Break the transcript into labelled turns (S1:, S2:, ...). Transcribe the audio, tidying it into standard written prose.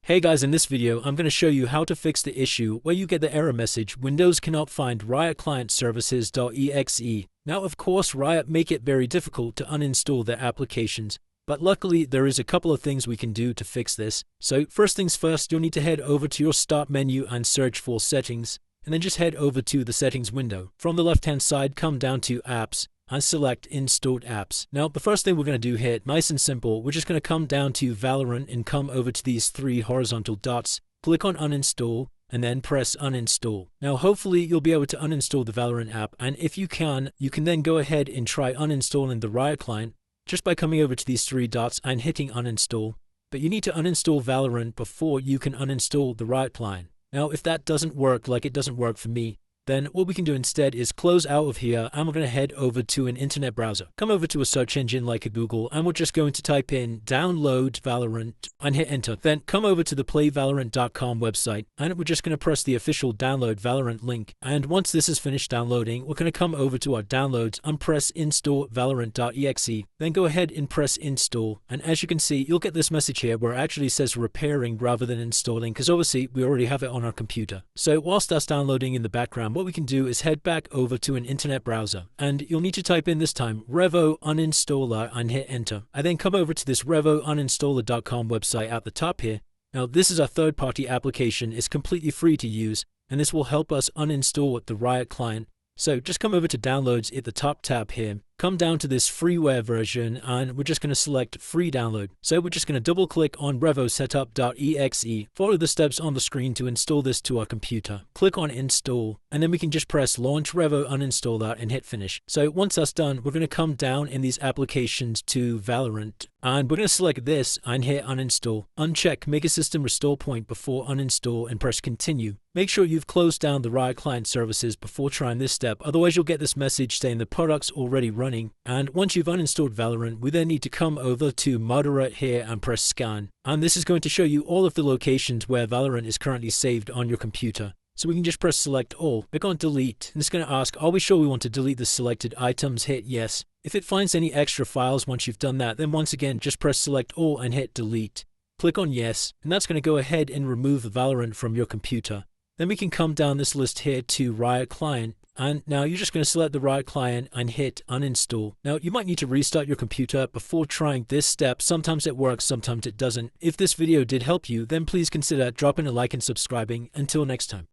S1: Hey guys, in this video, I'm going to show you how to fix the issue where you get the error message, Windows cannot find RiotClientServices.exe. Now, of course, Riot make it very difficult to uninstall their applications, but luckily there is a couple of things we can do to fix this. So first things first, you'll need to head over to your Start menu and search for Settings, and then just head over to the Settings window. From the left-hand side, come down to Apps, and select Installed Apps. Now, the first thing we're going to do here, nice and simple, we're just going to come down to Valorant and come over to these three horizontal dots, click on Uninstall, and then press Uninstall. Now, hopefully you'll be able to uninstall the Valorant app, and if you can then go ahead and try uninstalling the Riot client just by coming over to these three dots and hitting Uninstall. But you need to uninstall Valorant before you can uninstall the Riot client. Now, if that doesn't work, like it doesn't work for me, then what we can do instead is close out of here, and we're going to head over to an internet browser. Come over to a search engine like a Google, and we're just going to type in download Valorant and hit enter. Then come over to the playvalorant.com website, and we're just going to press the official download Valorant link. And once this is finished downloading, we're going to come over to our downloads and press install Valorant.exe. Then go ahead and press install. And as you can see, you'll get this message here where it actually says repairing rather than installing, because obviously we already have it on our computer. So whilst that's downloading in the background, what we can do is head back over to an internet browser, and you'll need to type in this time Revo uninstaller and hit enter. And then come over to this revouninstaller.com website at the top here. Now, this is a third-party application. It's completely free to use, and this will help us uninstall the Riot client. So just come over to downloads at the top tab here, come down to this freeware version, and we're just going to select free download. So we're just going to double click on revosetup.exe, follow the steps on the screen to install this to our computer, click on install, and then we can just press launch Revo uninstaller and hit finish. So once that's done, we're going to come down in these applications to Valorant, and we're going to select this and hit uninstall. Uncheck make a system restore point before uninstall and press continue. Make sure you've closed down the Riot client services before trying this step, otherwise you'll get this message saying the product's already running. And once you've uninstalled Valorant, we then need to come over to Moderate here and press scan. And this is going to show you all of the locations where Valorant is currently saved on your computer. So we can just press select all, click on delete, and it's going to ask, are we sure we want to delete the selected items? Hit yes. If it finds any extra files once you've done that, then once again just press select all and hit delete. Click on yes, and that's going to go ahead and remove Valorant from your computer. Then we can come down this list here to Riot Client, and now you're just going to select the Riot Client and hit uninstall. Now, you might need to restart your computer before trying this step. Sometimes it works, sometimes it doesn't. If this video did help you, then please consider dropping a like and subscribing. Until next time.